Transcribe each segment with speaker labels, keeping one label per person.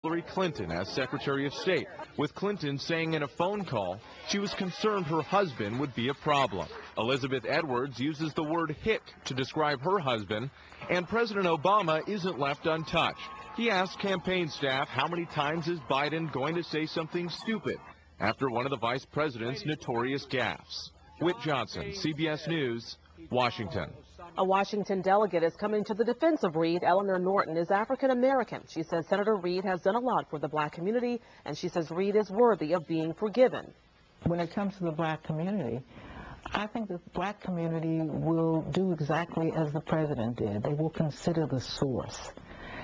Speaker 1: Hillary Clinton as Secretary of State, with Clinton saying in a phone call she was concerned her husband would be a problem. Elizabeth Edwards uses the word hick to describe her husband, and President Obama isn't left untouched. He asked campaign staff how many times is Biden going to say something stupid after one of the vice president's notorious gaffes. Whit Johnson, CBS News, Washington.
Speaker 2: A Washington delegate is coming to the defense of Reid. Eleanor Norton is African American. She says Senator Reid has done a lot for the black community, and she says Reid is worthy of being forgiven.
Speaker 3: When it comes to the black community, I think the black community will do exactly as the president did. They will consider the source,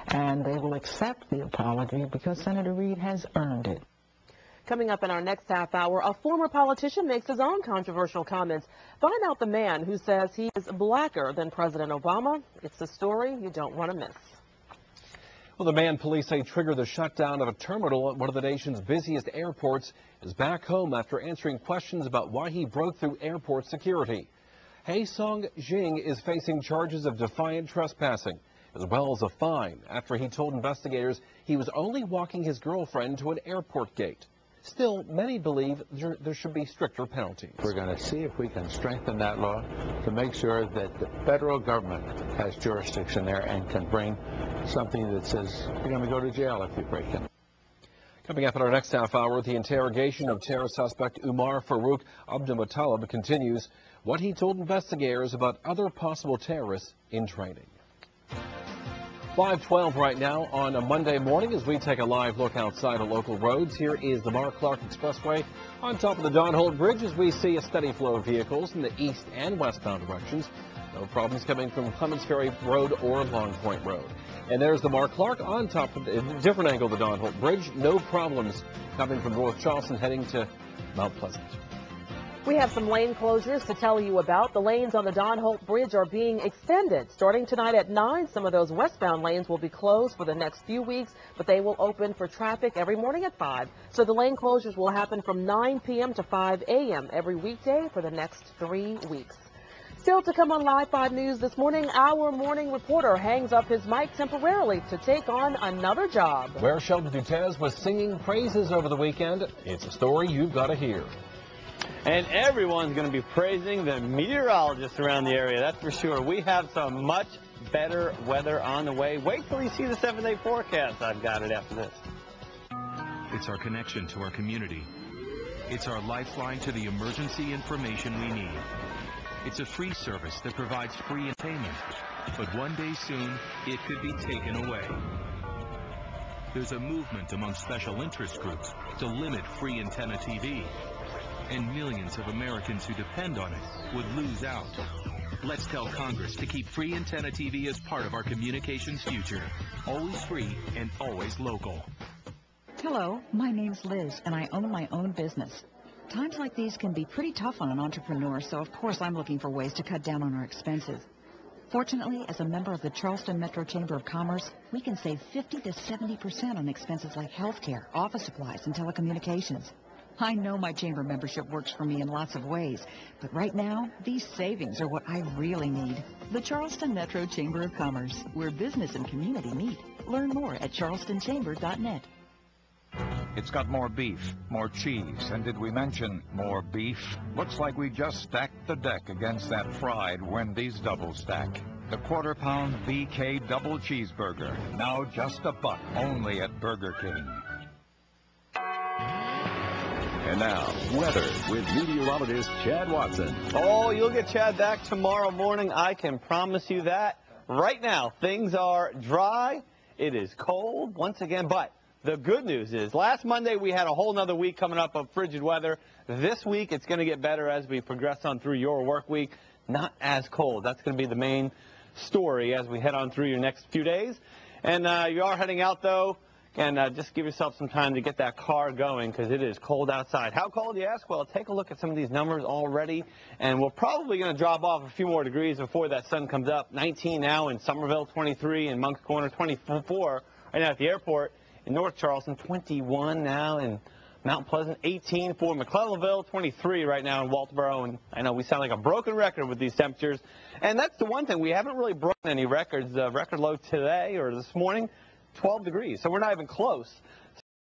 Speaker 3: and they will accept the apology because Senator Reid has earned it.
Speaker 2: Coming up in our next half hour, a former politician makes his own controversial comments. Find out the man who says he is blacker than President Obama. It's a story you don't want to miss.
Speaker 4: Well, the man police say triggered the shutdown of a terminal at one of the nation's busiest airports is back home after answering questions about why he broke through airport security. Haesung Jing is facing charges of defiant trespassing, as well as a fine after he told investigators he was only walking his girlfriend to an airport gate. Still, many believe there should be stricter penalties.
Speaker 5: We're going to see if we can strengthen that law to make sure that the federal government has jurisdiction there and can bring something that says you're going to go to jail if you break it.
Speaker 4: Coming up in our next half hour, the interrogation of terror suspect Umar Farouk Abdulmuttalib continues. What he told investigators about other possible terrorists in training. 5:12 right now on a Monday morning as we take a live look outside of local roads. Here is the Mark Clark Expressway on top of the Don Holt Bridge as we see a steady flow of vehicles in the east and westbound directions. No problems coming from Clements Ferry Road or Long Point Road. And there's the Mark Clark on top of a different angle of the Don Holt Bridge. No problems coming from North Charleston heading to Mount Pleasant.
Speaker 2: We have some lane closures to tell you about. The lanes on the Don Holt Bridge are being extended. Starting tonight at 9, some of those westbound lanes will be closed for the next few weeks, but they will open for traffic every morning at 5. So the lane closures will happen from 9 p.m. to 5 a.m. every weekday for the next 3 weeks. Still to come on Live 5 News this morning, our morning reporter hangs up his mic temporarily to take on another job.
Speaker 4: Where Sheldon Dutez was singing praises over the weekend. It's a story you've got to hear.
Speaker 6: And everyone's going to be praising the meteorologists around the area, that's for sure. We have some much better weather on the way. Wait till you see the 7-day forecast. I've got it after this.
Speaker 1: It's our connection to our community. It's our lifeline to the emergency information we need. It's a free service that provides free entertainment, but one day soon, it could be taken away. There's a movement among special interest groups to limit free antenna TV. And millions of Americans who depend on it would lose out. Let's tell Congress to keep free antenna TV as part of our communications future. Always free and always local.
Speaker 7: Hello, my name's Liz, and I own my own business. Times like these can be pretty tough on an entrepreneur, so of course I'm looking for ways to cut down on our expenses. Fortunately, as a member of the Charleston Metro Chamber of Commerce, we can save 50 to 70% on expenses like healthcare, office supplies, and telecommunications. I know my chamber membership works for me in lots of ways, but right now, these savings are what I really need. The Charleston Metro Chamber of Commerce, where business and community meet. Learn more at charlestonchamber.net.
Speaker 8: It's got more beef, more cheese, and did we mention more beef? Looks like we just stacked the deck against that fried Wendy's double stack. The quarter-pound BK double cheeseburger, now just $1 only at Burger King.
Speaker 9: And now, weather with meteorologist Chad Watson.
Speaker 6: Oh, you'll get Chad back tomorrow morning. I can promise you that. Right now, things are dry. It is cold once again, but the good news is last Monday we had a whole nother week coming up of frigid weather. This week it's going to get better as we progress on through your work week. Not as cold. That's going to be the main story as we head on through your next few days. And you are heading out, though. And just give yourself some time to get that car going because it is cold outside. How cold, you ask? Well, take a look at some of these numbers already. And we're probably going to drop off a few more degrees before that sun comes up. 19 now in Somerville, 23 in Moncks Corner, 24 right now at the airport in North Charleston, 21 now in Mount Pleasant, 18 for McClellanville, 23 right now in Walterboro. And I know we sound like a broken record with these temperatures. And that's the one thing. We haven't really broken any records. The record low today or this morning, 12 degrees. So we're not even close